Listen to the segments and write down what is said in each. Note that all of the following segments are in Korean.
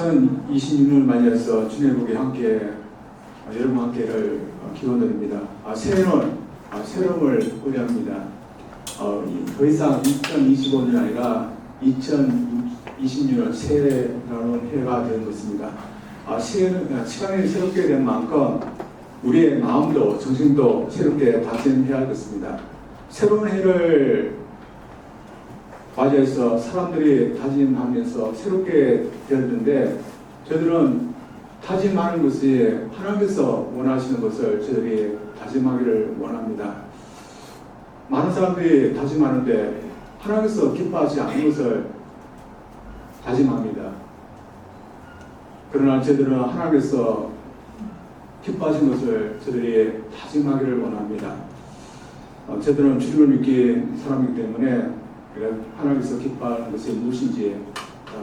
2026년을 맞이해서 주님의 복에 함께 여러분과 함께를 기원드립니다. 새로움을 의뢰합니다. 더 이상 2025년이 아니라 2026년 새해라는 해가 되는 것입니다. 시간이 새롭게 된 만큼 우리의 마음도 정신도 새롭게 다짐해야 할 것입니다. 새로운 해를 맞이해서 사람들이 다짐하면서 새롭게 되었는데 저희들은 다짐하는 것이 하나님께서 원하시는 것을 저희들이 다짐하기를 원합니다. 많은 사람들이 다짐하는데 하나님께서 기뻐하지 않는 것을 다짐합니다. 그러나 저희들은 하나님께서 기뻐하신 것을 저희들이 다짐하기를 원합니다. 저희들은 주님을 믿기 사람이기 때문에 하나님께서 기뻐하는 것이 무엇인지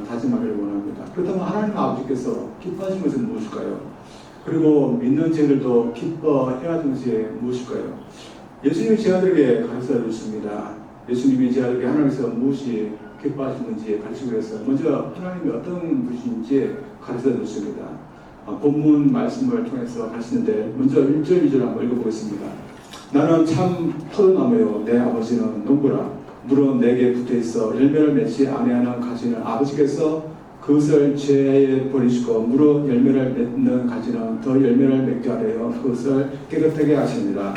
다짐하기를 원합니다. 그렇다면 하나님 아버지께서 기뻐하신 것은 무엇일까요? 그리고 믿는 저희들도 기뻐해야 하는 것이 무엇일까요? 예수님이 제자들에게 가르쳐 주십니다. 예수님이 제자들에게 하나님께서 무엇이 기뻐하시는지 가르치고 해서 먼저 하나님이 어떤 분이신지 가르쳐 주십니다. 본문 말씀을 통해서 가르치는데 먼저 1절 2절 한번 읽어보겠습니다. 나는 참 포도나무요 내 아버지는 농부라. 물은 내게 붙어있어 열매를 맺지 아니하는 가지는 아버지께서 그것을 죄에 버리시고 물은 열매를 맺는 가지는 더 열매를 맺게 하려 그것을 깨끗하게 하십니다.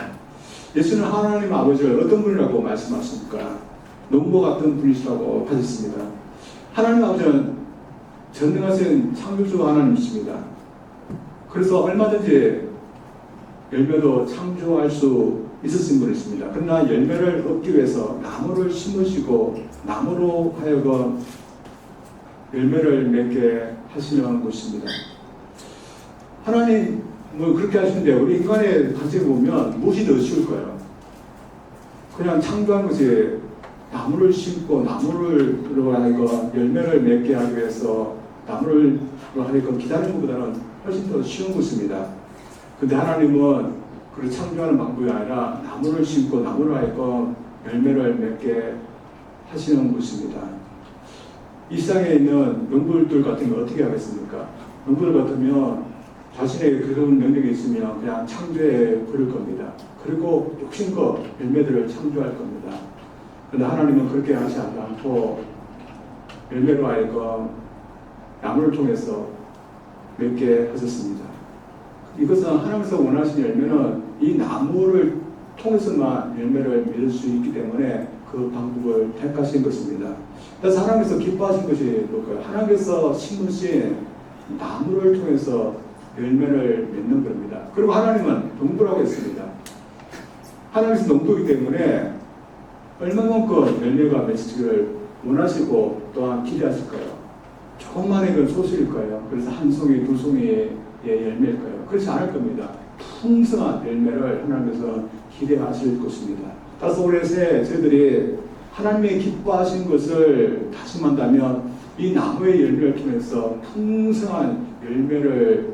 예수는 하나님 아버지를 어떤 분이라고 말씀하십니까? 농부 같은 분이시라고 하셨습니다. 하나님 아버지는 전능하신 창조주 하나님이십니다. 그래서 얼마든지 열매도 창조할 수 있으신 분이십니다. 그러나 열매를 얻기 위해서 나무를 심으시고 나무로 하여금 열매를 맺게 하시는 것입니다. 하나님은 그렇게 하시는데 우리 인간의 관점에 보면 무엇이 더 쉬울까요? 그냥 창조한 것이 나무를 심고 나무로 하여금 열매를 맺게 하기 위해서 나무를 하여금 기다리는 것보다는 훨씬 더 쉬운 것입니다. 근데 하나님은 그를 창조하는 방법이 아니라 나무를 심고 나무로 하여금 열매를 맺게 하시는 것입니다. 이 세상에 있는 농부들 같은 거 어떻게 하겠습니까? 농부들 같으면 자신에게 그런 능력이 있으면 그냥 창조해 버릴 겁니다. 그리고 욕심껏 열매들을 창조할 겁니다. 그런데 하나님은 그렇게 하지 않고 열매로 하여금 나무를 통해서 맺게 하셨습니다. 이것은 하나님께서 원하시는 열매는 이 나무를 통해서만 열매를 맺을 수 있기 때문에 그 방법을 택하신 것입니다. 그래서 하나님께서 기뻐하신 것이 뭘까요? 하나님께서 심으신 나무를 통해서 열매를 맺는 겁니다. 그리고 하나님은 농부라고 했습니다. 하나님께서 농부이기 때문에 얼마만큼 열매가 맺히기를 원하시고 또한 기대하실까요? 조금만의 그 소식일까요? 그래서 한 송이 두 송이의 열매일까요? 그렇지 않을 겁니다. 풍성한 열매를 하나님께서 기대하실 것입니다. 따라서 올해 새해 저희들이 하나님의 기뻐하신 것을 다짐한다면 이 나무의 열매를 통해서 풍성한 열매를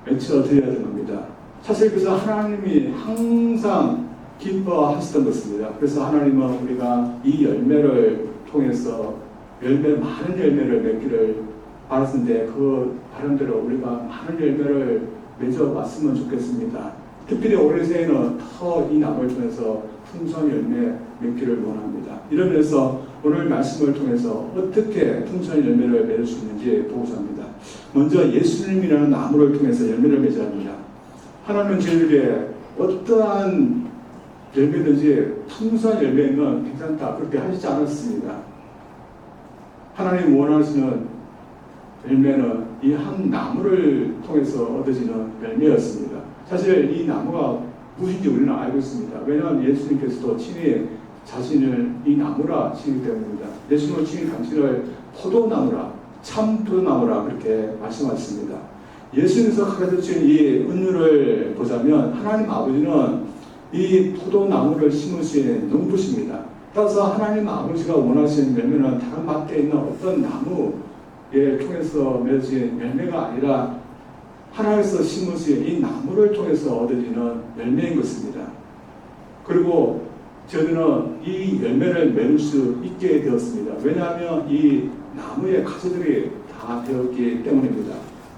맺혀드려야 되는 겁니다. 사실 그래서 하나님이 항상 기뻐하시던 것입니다. 그래서 하나님은 우리가 이 열매를 통해서 많은 열매를 맺기를 바랐는데 그 바람대로 우리가 많은 열매를 맺어봤으면 좋겠습니다. 특별히 올해 새해는 더 이 나무를 통해서 풍성한 열매 맺기를 원합니다. 이러면서 오늘 말씀을 통해서 어떻게 풍성한 열매를 맺을 수 있는지 보고자 합니다. 먼저 예수님이라는 나무를 통해서 열매를 맺어야 합니다. 하나님은 저희에게 어떠한 열매든지 풍성한 열매는 괜찮다 그렇게 하시지 않았습니다. 하나님 원하시는 열매는 이 한 나무를 통해서 얻어지는 열매였습니다. 사실 이 나무가 무엇인지 우리는 알고 있습니다. 왜냐하면 예수님께서도 친히 자신을 이 나무라 하시기 때문입니다. 예수님은 친히 당신을 포도나무라, 참 포도나무라 그렇게 말씀하셨습니다. 예수님께서 가르치신 이 은유를 보자면 하나님 아버지는 이 포도나무를 심으신 농부십니다. 따라서 하나님 아버지가 원하시는 열매는 다른 밖에 있는 어떤 나무에 통해서 맺어진 열매가 아니라 하나님께서 심으신 이 나무를 통해서 얻어지는 열매인 것입니다. 그리고 저희는 이 열매를 맺을 수 있게 되었습니다. 왜냐하면 이 나무의 가지들이 다 다 되었기 때문입니다.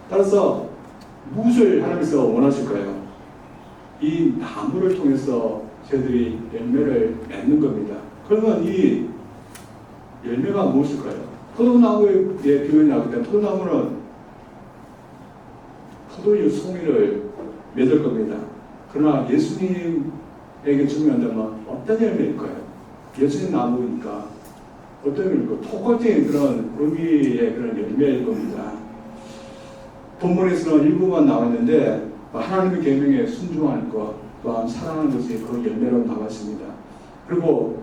따라서 무엇을 하나님께서 원하실까요? 이 나무를 통해서 저희들이 열매를 맺는 겁니다. 그러면 이 열매가 무엇일까요? 포도나무의 비유가 나오기 때문에 포도나무는 포도주 송이를 맺을 겁니다. 그러나 예수님에게 중요한다면 어떤 열매일까요? 예수님 나무니까 어떤 열매일까요? 토골적인 그런 의미의 그런 열매일 겁니다. 본문에서는 일부만 나왔는데 하나님의 계명에 순종하는 것 또한 사랑하는 것이 그 열매로 나왔습니다. 그리고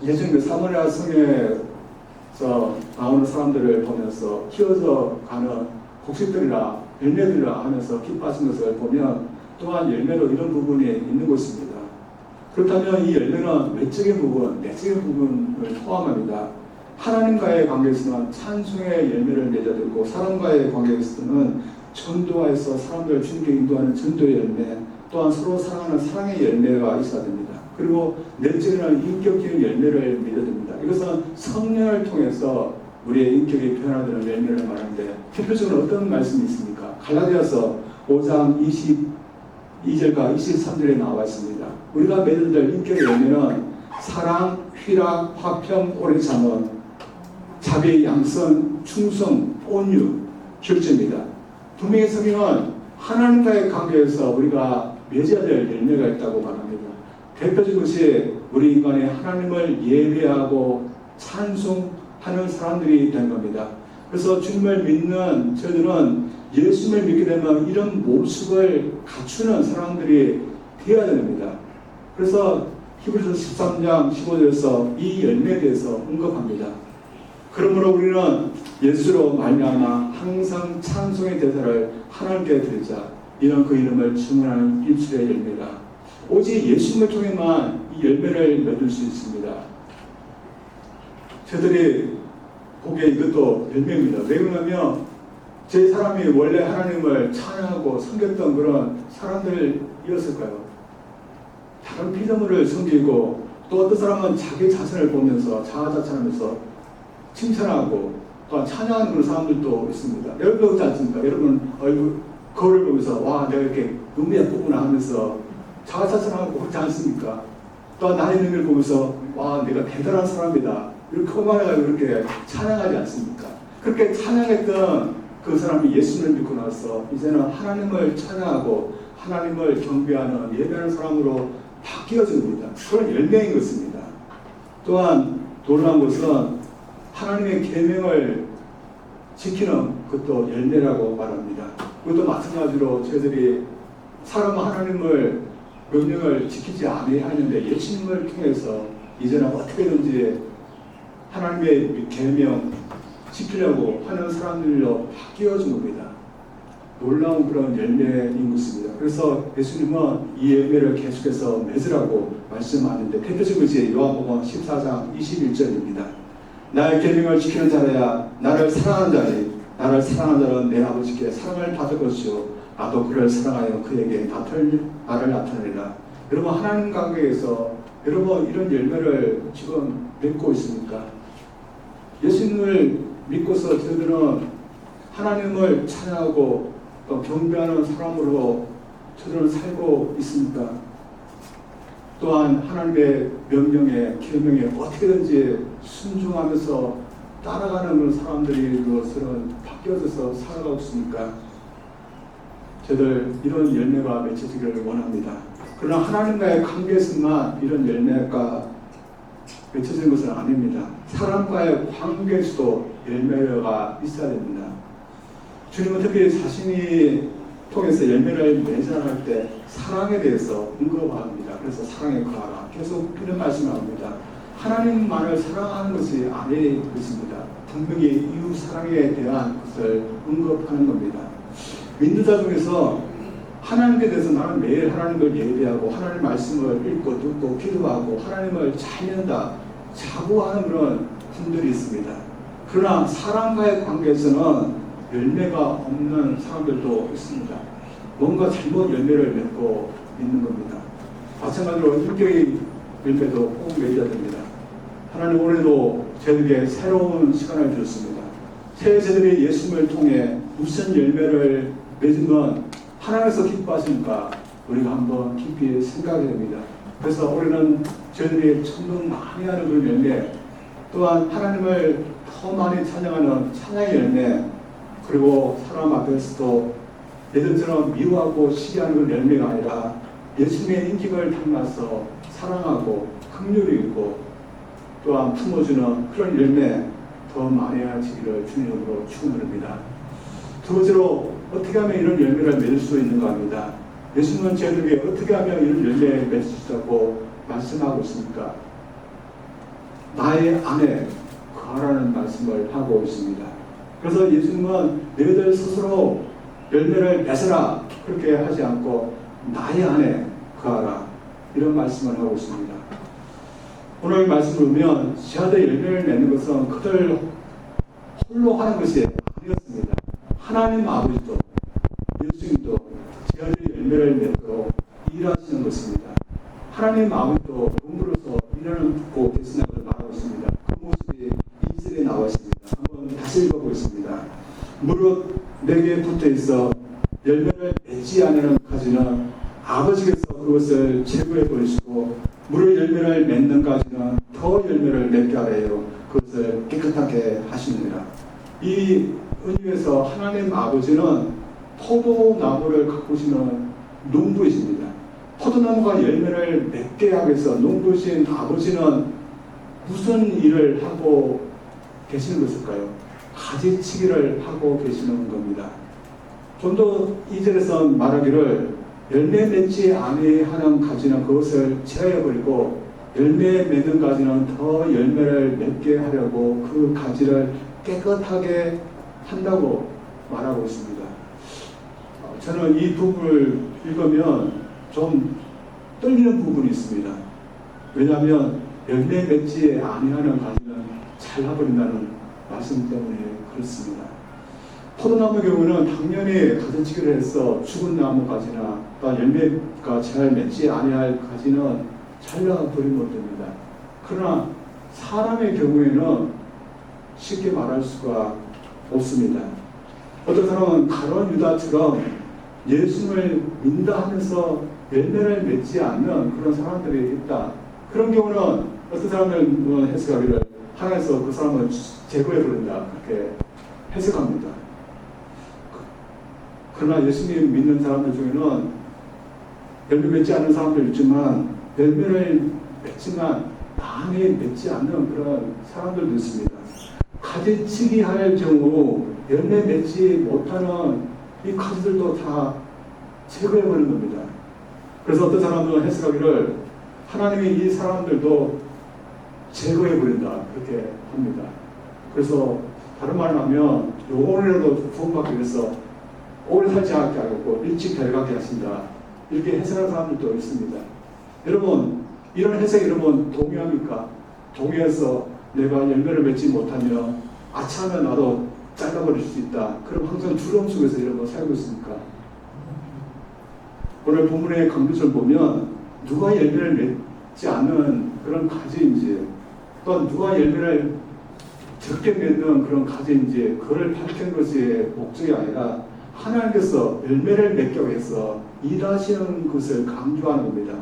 예수님 사마리아 성에서 나오는 사람들을 보면서 키워져 가는 곡식들이나 열매들이라 하면서 기뻐하신 것을 보면 또한 열매로 이런 부분이 있는 것입니다. 그렇다면 이 열매는 외적인 부분, 내적인 부분을 포함합니다. 하나님과의 관계에서는 찬송의 열매를 맺어야 되고 사람과의 관계에서는 전도하여서 사람들을 주님께 인도하는 전도의 열매, 또한 서로 사랑하는 사랑의 열매가 있어야 됩니다. 그리고 내적인 인격적인 열매를 맺어야 됩니다. 이것은 성령을 통해서 우리의 인격이 변화되는 열매를 말하는데 대표적으로 어떤 말씀이 있습니까? 갈라디아서 5장 22절과 23절에 나와 있습니다. 우리가 맺어야 될 인격의 열매는 사랑, 희락, 화평, 오래 참음, 자비, 양선, 충성, 온유, 절제입니다. 분명히 성경은 하나님과의 관계에서 우리가 맺어야 될 열매가 있다고 말합니다. 대표적인 것이 우리 인간이 하나님을 예배하고 찬송하는 사람들이 된 겁니다. 그래서 주님을 믿는 저희들은 예수님을 믿게 되면 이런 모습을 갖추는 사람들이 되어야 됩니다. 그래서 히브리서 13장 15절에서 이 열매에 대해서 언급합니다. 그러므로 우리는 예수로 말미암아 항상 찬송의 대사를 하나님께 드리자. 이는 그 이름을 증언하는 입술의 열매다. 오직 예수님을 통해만 이 열매를 맺을 수 있습니다. 저들이 보기에 이것도 열매입니다. 왜 그러냐면 제 사람이 원래 하나님을 찬양하고 섬겼던 그런 사람들이었을까요? 다른 피조물을 섬기고 또 어떤 사람은 자기 자신을 보면서 자아자찬하면서 칭찬하고 또 찬양하는 그런 사람들도 있습니다. 여러분 그렇지 않습니까? 여러분 얼굴 거울을 보면서 와 내가 이렇게 너무 예쁘구나 하면서 자아자찬하고 그렇지 않습니까? 또 나의 능력을 보면서 와 내가 대단한 사람이다 이렇게 거만해가지고 그렇게 찬양하지 않습니까? 그렇게 찬양했던 그 사람이 예수님을 믿고 나서 이제는 하나님을 찬양하고 하나님을 경배하는 예배하는 사람으로 바뀌어진 겁니다. 그런 열매인 것입니다. 또한 놀라운 것은 하나님의 계명을 지키는 그것도 열매라고 말합니다. 그것도 마찬가지로 저희들이 사람은 하나님을 명령을 지키지 아니하는데 예수님을 통해서 이제는 어떻게든지 하나님의 계명 지키려고 하는 사람들로 바뀌어진 겁니다. 놀라운 그런 열매인 것입니다. 그래서 예수님은 이 열매를 계속해서 맺으라고 말씀하는데 대표적인 것이 요한복음 14장 21절입니다. 나의 계명을 지키는 자라야 나를 사랑하는 자니 나를 사랑하는 자는 내 아버지께 사랑을 받을 것이요 나도 그를 사랑하여 그에게 나를 나타내리라. 여러분 하나님 관계에서 여러분 이런 열매를 지금 맺고 있습니까? 예수님을 믿고서 저희들은 하나님을 찬양하고 또 경배하는 사람으로 저들은 살고 있습니까? 또한 하나님의 명령에 계명에 어떻게든지 순종하면서 따라가는 그런 사람들로서는 바뀌어져서 살아가고 있습니까? 저들 이런 열매가 맺혀지기를 원합니다. 그러나 하나님과의 관계에서만 이런 열매가 맺혀지는 것은 아닙니다. 사람과의 관계에서도 열매가 있어야 됩니다. 주님은 특히 자신이 통해서 열매를 맺어갈 때 사랑에 대해서 언급합니다. 그래서 사랑에 거하라. 계속 이런 말씀을 합니다. 하나님만을 사랑하는 것이 아닐 것입니다. 분명히 이웃 사랑에 대한 것을 언급하는 겁니다. 민주자 중에서 하나님께 대해서 나는 매일 하나님을 예배하고 하나님 말씀을 읽고 듣고 기도하고 하나님을 잘 믿는다 자부하는 그런 분들이 있습니다. 그러나 사람과의 관계에서는 열매가 없는 사람들도 있습니다. 뭔가 잘못 열매를 맺고 있는 겁니다. 마찬가지로 인격의 열매도 꼭 맺어야 됩니다. 하나님 오늘도 저에게 새로운 시간을 주셨습니다. 새 세대들이 예수님을 통해 무슨 열매를 맺으면 하나님께서 기뻐하십니까? 우리가 한번 깊이 생각해야 됩니다. 그래서 우리는 저희들이 천명 많이 하는 그런 열매, 또한 하나님을 더 많이 찬양하는 찬양의 열매, 그리고 사람 앞에서도 예전처럼 미워하고 시기하는 그런 열매가 아니라 예수님의 인격을 닮아서 사랑하고 긍휼이 있고 또한 품어주는 그런 열매 더 많이 하시기를 주님으로 축원드립니다. 두 번째로 어떻게 하면 이런 열매를 맺을 수 있는가 합니다. 예수님은 저희들에게 어떻게 하면 이런 열매를 맺을 수 있다고 말씀하고 있습니까? 나의 안에 거하라는 말씀을 하고 있습니다. 그래서 예수님은 너희들 스스로 열매를 맺어라 그렇게 하지 않고 나의 안에 거하라 이런 말씀을 하고 있습니다. 오늘 말씀을 보면 저희들의 열매를 맺는 것은 그들 홀로 하는 것이 아니었습니다. 하나님 아버지도 예수님도 저희들의 열매를 맺도록 일하시는 것입니다. 하나님 아버지도 눈물로서 일하는 고 계시는 것을 말하고 있습니다. 그 모습이 2절에 나와 있습니다. 한번 다시 읽어보겠습니다. 무릇 내게 붙어 있어 열매를 맺지 않는 가지는 아버지께서 그것을 제거해 버리시고 무릇 열매를 맺는 가지는 더 열매를 맺게 하래요. 그것을 깨끗하게 하시느니라. 이 은유에서 하나님 아버지는 포도나무를 가꾸시는 농부이십니다. 포도나무가 열매를 맺게 하기 위해서 농부이신 아버지는 무슨 일을 하고 계시는 것일까요? 가지치기를 하고 계시는 겁니다. 좀 더 2절에서 말하기를 열매 맺지 아니하는 가지는 그것을 제하여버리고 열매 맺는 가지는 더 열매를 맺게 하려고 그 가지를 깨끗하게 한다고 말하고 있습니다. 저는 이 부분을 읽으면 좀 떨리는 부분이 있습니다. 왜냐하면 열매 맺지 아니하는 가지는 잘라버린다는 말씀 때문에 그렇습니다. 포도나무 경우는 당연히 가지치기를 해서 죽은 나무 가지나 또 열매가 잘 맺지 아니할 가지는 잘라버리면 됩니다. 그러나 사람의 경우에는 쉽게 말할 수가 없습니다. 어떤 사람은 가룟 유다처럼 예수님을 믿는다 하면서 열매를 맺지 않는 그런 사람들이 있다. 그런 경우는 어떤 사람들은 해석하기를 하나님께서 그 사람을 제거해 버린다 그렇게 해석합니다. 그러나 예수님 믿는 사람들 중에는 열매 맺지 않는 사람도 있지만 열매를 맺지만 많이 맺지 않는 그런 사람들도 있습니다. 가지치기 할 경우 열매 맺지 못하는 이 가지들도 다 제거해버리는 겁니다. 그래서 어떤 사람들은 해석하기를 하나님이 이 사람들도 제거해버린다 그렇게 합니다. 그래서 다른 말을 하면 영혼이라도 구원받기 위해서 오래 살지 않게 하고 일찍 결각하게 하신다 이렇게 해석하는 사람들도 있습니다. 여러분 이런 해석 여러분 동의합니까? 동의해서 내가 열매를 맺지 못하면 아차하면 나도 잘라버릴 수 있다. 그럼 항상 두려움 속에서 여러분 살고 있습니까? 오늘 본문의 강조를 보면 누가 열매를 맺지 않는 그런 가지인지 또 누가 열매를 적게 맺는 그런 가지인지 그걸 밝히는 것이 목적이 아니라 하나님께서 열매를 맺기 위해서 일하시는 것을 강조하는 겁니다.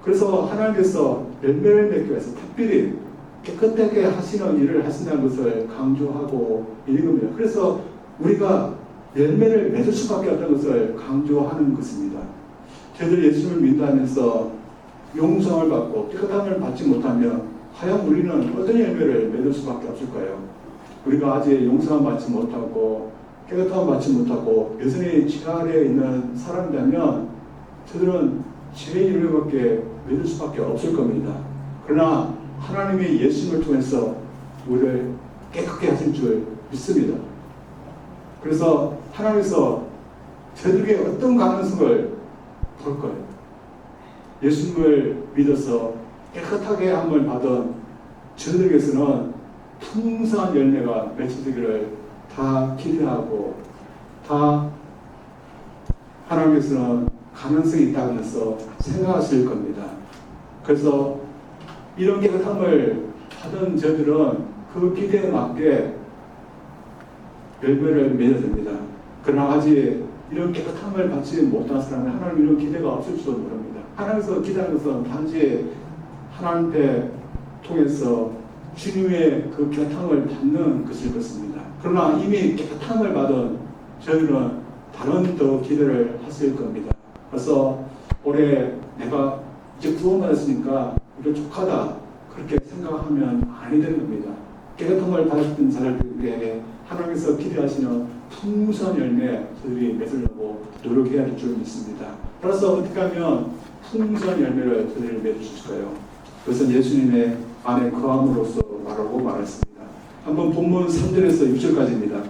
그래서 하나님께서 열매를 맺기 위해서 특별히 깨끗하게 하시는 일을 하신다는 것을 강조하고 있는 겁니다. 그래서 우리가 열매를 맺을 수밖에 없다는 것을 강조하는 것입니다. 저희들 예수님을 믿으면서 용서를 받고 깨끗함을 받지 못하면 과연 우리는 어떤 열매를 맺을 수밖에 없을까요? 우리가 아직 용서를 받지 못하고 깨끗함을 받지 못하고 여전히 죄 아래에 있는 사람이라면 저들은 죄의 열매밖에 맺을 수밖에 없을 겁니다. 그러나 하나님이 예수님을 통해서 우리를 깨끗게 하실 줄 믿습니다. 그래서 하나님께서 저들에게 어떤 가능성을 볼 거예요. 예수님을 믿어서 깨끗하게 함을 받은 저들에게서는 풍성한 열매가 맺혀지기를 다 기대하고 다 하나님께서는 가능성이 있다고 해서 생각하실 겁니다. 그래서 이런 깨끗함을 받은 저들은 그 기대에 맞게 열매를 맺어야 됩니다. 그러나 아직 이런 깨끗함을 받지 못한 사람은 하나님 이런 기대가 없을지도 모릅니다. 하나님께서 기대하는 것은 단지 하나님께 통해서 주님의 그 깨끗함을 받는 것일 것입니다. 그러나 이미 깨끗함을 받은 저희는 다른 더 기대를 했을 겁니다. 그래서 올해 내가 이제 구원받았으니까 이거 족하다 그렇게 생각하면 아니 되는 겁니다. 깨끗함을 받았던 자들에게 하나님께서 기대하시는 풍성한 열매 저희들이 맺으려고 노력해야 될 줄 믿습니다. 그래서 어떻게 하면 풍성한 열매를 저희들이 맺을 수 있을까요? 그것은 예수님의 안에 거함으로써 말하고 말했습니다. 한번 본문 3절에서 6절까지입니다.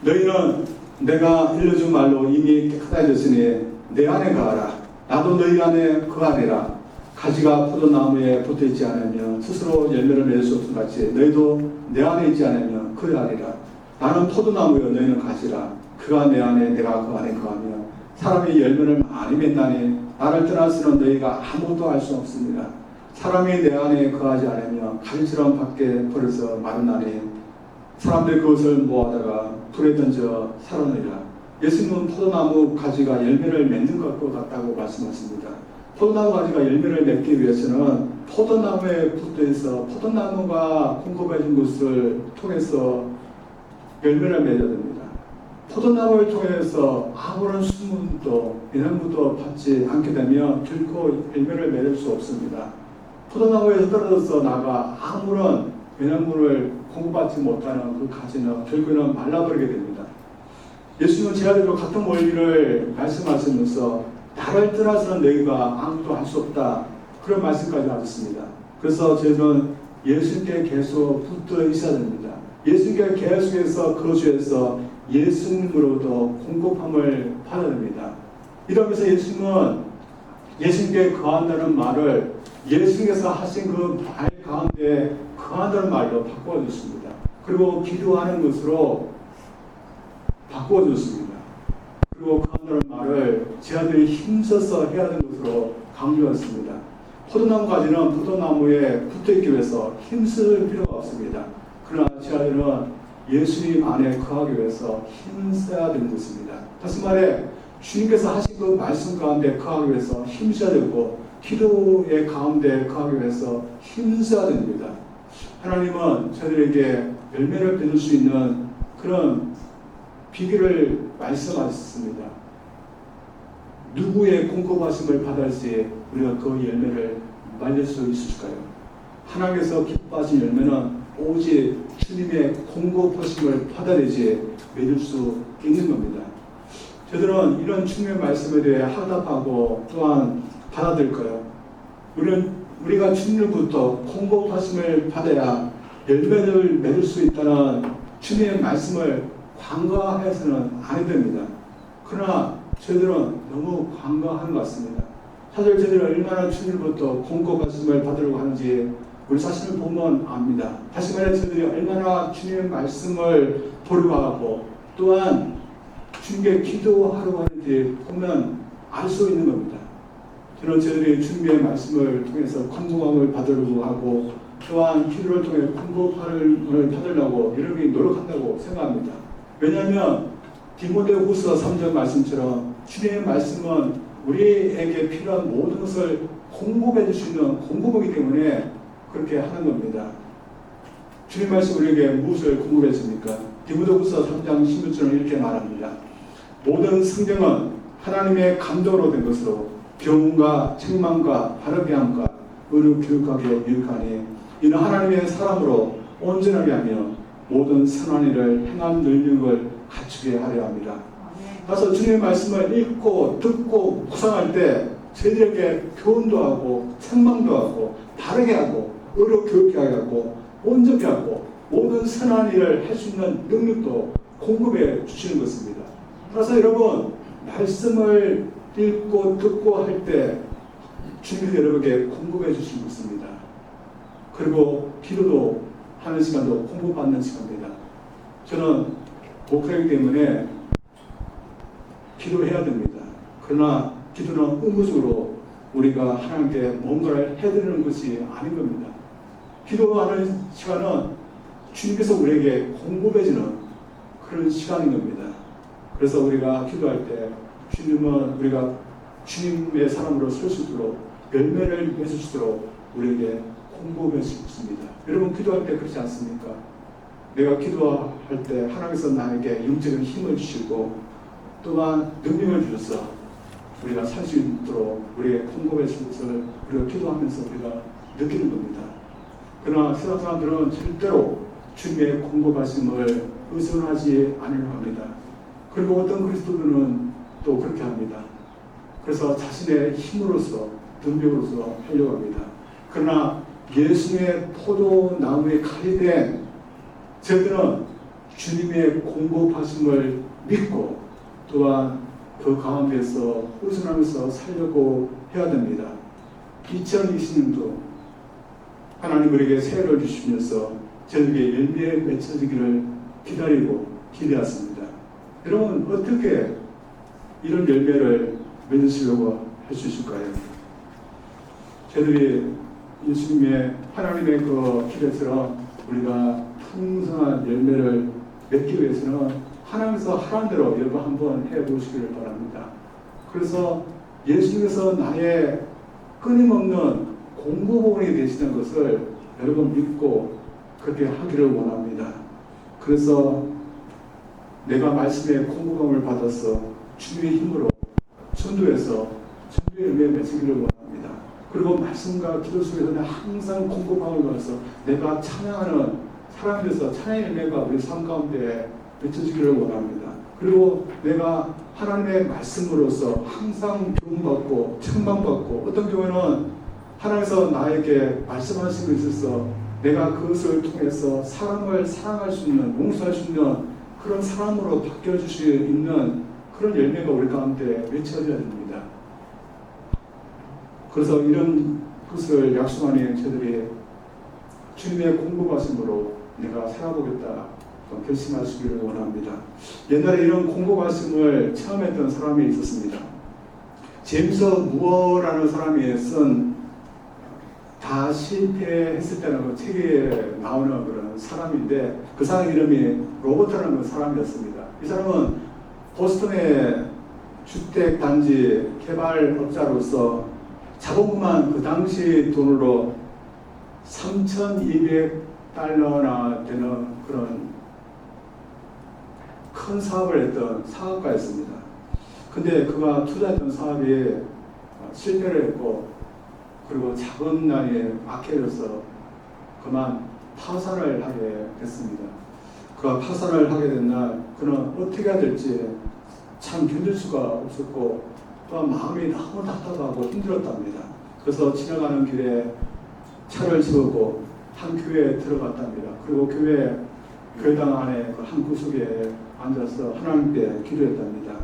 너희는 내가 일러준 말로 이미 깨끗해졌으니 내 안에 거하라. 나도 너희 안에 거하리라. 가지가 포도나무에 붙어있지 않으면 스스로 열매를 맺을 수 없음 같이 너희도 내 안에 있지 않으면 거하리라. 나는 포도나무여 너희는 가지라. 그가 내 안에 내가 그 안에 거하며 사람이 열매를 많이 맺나니 나를 떠나서는 너희가 아무것도 할 수 없습니다. 사람이 내 안에 거하지 않으면 가지처럼 밖에 버려서 마르나니 사람들이 그것을 모아다가 불에 던져 살아내리라. 예수님은 포도나무 가지가 열매를 맺는 것 같다고 말씀하십니다. 포도나무 가지가 열매를 맺기 위해서는 포도나무에 붙어있어 포도나무가 공급해준 것을 통해서 열매를 맺어야 됩니다. 포도나무를 통해서 아무런 수분도 영양분도 받지 않게 되면 결코 열매를 맺을 수 없습니다. 포도나무에서 떨어져서 나가 아무런 영양분을 공급받지 못하는 그 가지는 결국에는 말라버리게 됩니다. 예수님은 제자들과 같은 원리를 말씀하시면서 나를 떠나서는 너희가 아무도 할 수 없다 그런 말씀까지 하셨습니다. 그래서 저희는 예수님께 계속 붙어 있어야 됩니다. 예수님께 계속해서 거주해서 예수님으로부터 공급함을 받아야 됩니다. 이러면서 예수님은 예수님께 거한다는 말을 예수님께서 하신 그 말 가운데 거한다는 말로 바꿔주십니다. 그리고 기도하는 것으로 바꿔줬습니다. 그리고 거한다는 말을 제자들이 힘써서 해야 하는 것으로 강조했습니다. 포도나무 가지는 포도나무에 붙어있기 위해서 힘쓸 필요가 없습니다. 그러나 제자들은 예수님 안에 거하기 위해서 힘써야 되는 것입니다. 다시 말해 주님께서 하신 그 말씀 가운데 거하기 위해서 힘써야 되고 기도의 가운데 거하기 위해서 힘써야 됩니다. 하나님은 저희들에게 열매를 맺을 수 있는 그런 비결을 말씀하셨습니다. 누구의 공급하심을 받을지 우리가 그 열매를 맺을 수 있을까요? 하나님께서 기뻐하신 열매는 오직 주님의 공급하심을 받아야지 맺을 수 있는 겁니다. 저들은 이런 주님의 말씀에 대해 화답하고 또한 받아들일까요? 우리가 주님으로부터 공급하심을 받아야 열매를 맺을 수 있다는 주님의 말씀을 간과해서는 안 됩니다. 그러나 저희들은 너무 간과하는 것 같습니다. 사실 저희들은 얼마나 주님으로부터 공급하심을 받으려고 하는지 우리 자신을 보면 압니다. 다시 말해 저희들이 얼마나 주님의 말씀을 보려고 하고 또한 주님께 기도하려고 하는지 보면 알 수 있는 겁니다. 저는 저희들이 주님의 말씀을 통해서 공급함을 받으려고 하고 또한 기도를 통해 공급함을 받으려고 여러분이 노력한다고 생각합니다. 왜냐하면 디모데후서 3장 말씀처럼 주님의 말씀은 우리에게 필요한 모든 것을 공급해 줄 수 있는 공급이기 때문에 그렇게 하는 겁니다. 주님 말씀 우리에게 무엇을 공급해 줍니까? 디모데후서 3장 16절은 이렇게 말합니다. 모든 성경은 하나님의 감동으로 된 것으로 교훈과 책망과 바르게 함과 의로 교육하기에 유익하니 이는 하나님의 사람으로 온전하게 하며 모든 선한 일을 행한 능력을 갖추게 하려 합니다. 그래서 주님의 말씀을 읽고 듣고 묵상할 때 저희들에게 교훈도 하고 책망도 하고 바르게 하고 의로 교육하게 하고 온전하게 하고 모든 선한 일을 할 수 있는 능력도 공급해 주시는 것입니다. 그래서 여러분 말씀을 읽고 듣고 할 때 주님이 여러분에게 공급해 주시는 것입니다. 그리고 기도도 하는 시간도 공급받는 시간입니다. 저는 목사이기 때문에 기도해야 됩니다. 그러나 기도는 의무적으로 우리가 하나님께 뭔가를 해드리는 것이 아닌 겁니다. 기도하는 시간은 주님께서 우리에게 공급해주는 그런 시간인 겁니다. 그래서 우리가 기도할 때 주님은 우리가 주님의 사람으로 설 수 있도록 열매를 맺을 수 있도록 우리에게 공급해 주십니다. 여러분 기도할 때 그렇지 않습니까? 내가 기도할 때 하나님께서 나에게 영적인 힘을 주시고 또한 능력을 주셔서 우리가 살 수 있도록 우리의 공급의 것을 우리가 기도하면서 우리가 느끼는 겁니다. 그러나 세상 사람들은 절대로 주님의 공급하심을 의존하지 않으려고 합니다. 그리고 어떤 그리스도들은 또 그렇게 합니다. 그래서 자신의 힘으로서 능력으로서 하려고 합니다. 그러나 예수님의 포도나무에 칼이 된 저희들은 주님의 공급하심을 믿고 또한 그 가운데서 의존하면서 살려고 해야 됩니다. 2020년도 하나님 우리에게 새해를 주시면서 저에게 열매에 맺혀지기를 기다리고 기대했습니다. 여러분 어떻게 이런 열매를 맺으시려고 해주실까요? 저희들이 예수님의 하나님의 그 길에서 우리가 풍성한 열매를 맺기 위해서는 하나님께서 하라는 대로 여러분 한번 해보시기를 바랍니다. 그래서 예수님께서 나의 끊임없는 공급원이 되시는 것을 여러분 믿고 그렇게 하기를 원합니다. 그래서 내가 말씀의 공급함을 받아서 주님의 힘으로 전도해서 전도의 열매 맺기를 원합니다. 그리고 말씀과 기도 속에서 항상 공급함을 받아서 내가 찬양하는 사람들에서 찬양의 열매가 우리 삶 가운데 맺혀지기를 원합니다. 그리고 내가 하나님의 말씀으로서 항상 교훈받고 책망받고 어떤 경우에는 하나님께서 나에게 말씀하신 것이 있어서 내가 그것을 통해서 사람을 사랑할 수 있는 용서할 수 있는 그런 사람으로 바뀌어줄 수 있는 그런 열매가 우리 가운데 맺혀져야 됩니다. 그래서 이런 것을 약속하는 저희들이 주님의 공급하심으로 내가 살아보겠다 결심하시기를 원합니다. 옛날에 이런 공급하심을 처음 했던 사람이 있었습니다. 제임스 무어라는 사람이 쓴 다 실패했을 때라는 책에 나오는 그런 사람인데 그 사람 이름이 로버트라는 사람이었습니다. 이 사람은 보스턴의 주택단지 개발업자로서 자본금만 그 당시 돈으로 3,200달러나 되는 그런 큰 사업을 했던 사업가였습니다. 근데 그가 투자했던 사업이 실패를 했고 그리고 자금난에 막혀져서 그만 파산을 하게 됐습니다. 그가 파산을 하게 된 날 그는 어떻게 해야 될지 참 견딜 수가 없었고 또한 마음이 너무 답답하고 힘들었답니다. 그래서 지나가는 길에 차를 세우고 한 교회에 들어갔답니다. 그리고 교회당 안에 그 한 구석에 앉아서 하나님께 기도했답니다.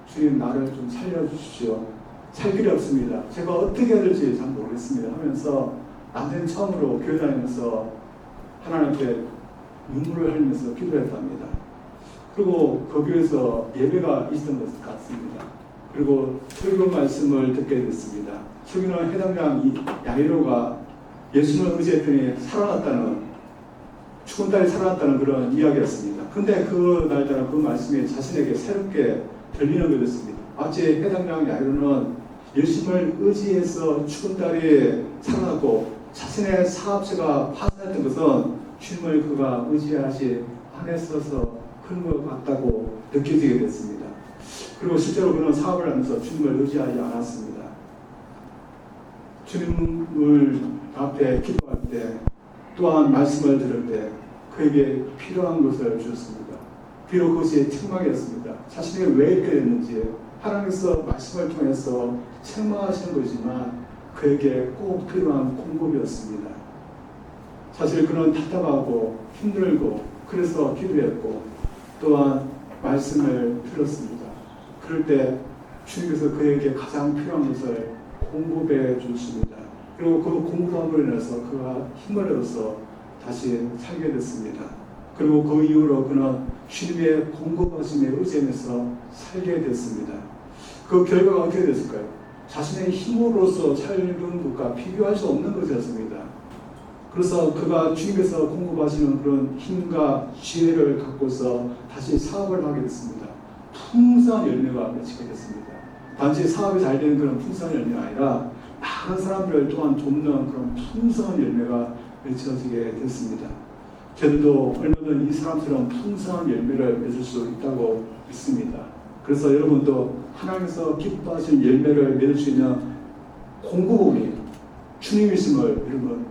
주님 나를 좀 살려주십시오. 살 길이 없습니다. 제가 어떻게 해야 될지 잘 모르겠습니다 하면서 남생 처음으로 교회 다니면서 하나님께 눈물을 흘리면서 기도했답니다. 그리고 그 교회에서 예배가 있었던 것 같습니다. 그리고 설교 말씀을 듣게 됐습니다. 설교는 해당장 야이로가 예수님을 의지했더니 살아났다는 죽은 딸이 살아났다는 그런 이야기였습니다. 근데 그 날따라 그 말씀이 자신에게 새롭게 들리는 것이었습니다. 마치 해당장 야이로는 예수님을 의지해서 죽은 딸이 살아났고 자신의 사업체가 파산했던 것은 주님을 그가 의지하지 않았어서 그런 것 같다고 느껴지게 됐습니다. 그리고 실제로 그는 사업을 하면서 주님을 의지하지 않았습니다. 주님을 앞에 기도할 때 또한 말씀을 들을 때 그에게 필요한 것을 주셨습니다. 비록 그것이 책망이었습니다. 자신에게 왜 이렇게 됐는지 하나님께서 말씀을 통해서 책망하시는 거지만 그에게 꼭 필요한 공급이었습니다. 사실 그는 답답하고 힘들고 그래서 기도했고 또한 말씀을 들었습니다. 그럴 때 주님께서 그에게 가장 필요한 것을 공급해 주십니다. 그리고 그 공급함으로 인해서 그가 힘을 얻어서 다시 살게 됐습니다. 그리고 그 이후로 그는 주님의 공급하심에 의지하면서 살게 됐습니다. 그 결과가 어떻게 됐을까요? 자신의 힘으로서 살는 것과 비교할 수 없는 것이었습니다. 그래서 그가 주님께서 공급하시는 그런 힘과 지혜를 갖고서 다시 사업을 하게 됐습니다. 풍성한 열매가 맺히게 됐습니다. 단지 사업이 잘 되는 그런 풍성한 열매가 아니라 많은 사람들을 또한 돕는 그런 풍성한 열매가 맺혀지게 됐습니다. 저도 얼마든 이 사람처럼 풍성한 열매를 맺을 수 있다고 믿습니다. 그래서 여러분도 하나님께서 기뻐하시는 열매를 맺을 수 있는 공급원이 주님이심을 여러분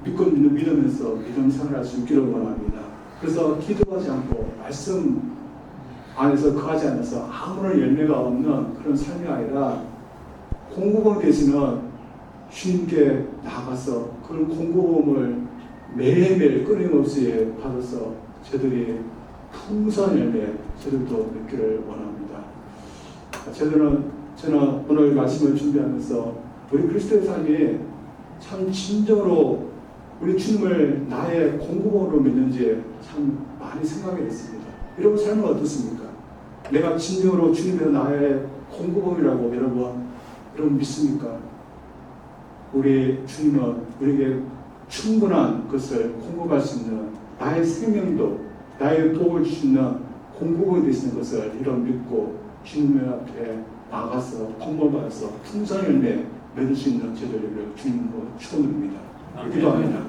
믿고 믿으면서 믿음 생활할 수 있기를 원합니다. 그래서 기도하지 않고 말씀 안에서 거하지 않아서 아무런 열매가 없는 그런 삶이 아니라 공급원 되시는 주님께 나가서 그런 공급원을 매일매일 끊임없이 받아서 저들이 풍성한 열매 저들도 맺기를 원합니다. 저는 오늘 말씀을 준비하면서 우리 그리스도의 삶이 참 진정으로 우리 주님을 나의 공급원으로 믿는지 참 많이 생각이 됐습니다. 여러분 삶은 어떻습니까? 내가 진정으로 주님께서 나의 공급원이라고 여러분 믿습니까? 우리 주님은 우리에게 충분한 것을 공급할 수 있는 나의 생명도 나의 복을 주시는 공급원이 되시는 것을 이런 믿고 주님 앞에 나가서 공급받아서 풍성한 열매 맺을 수 있는 저들을 주님으로 축원드립니다. 기도합니다.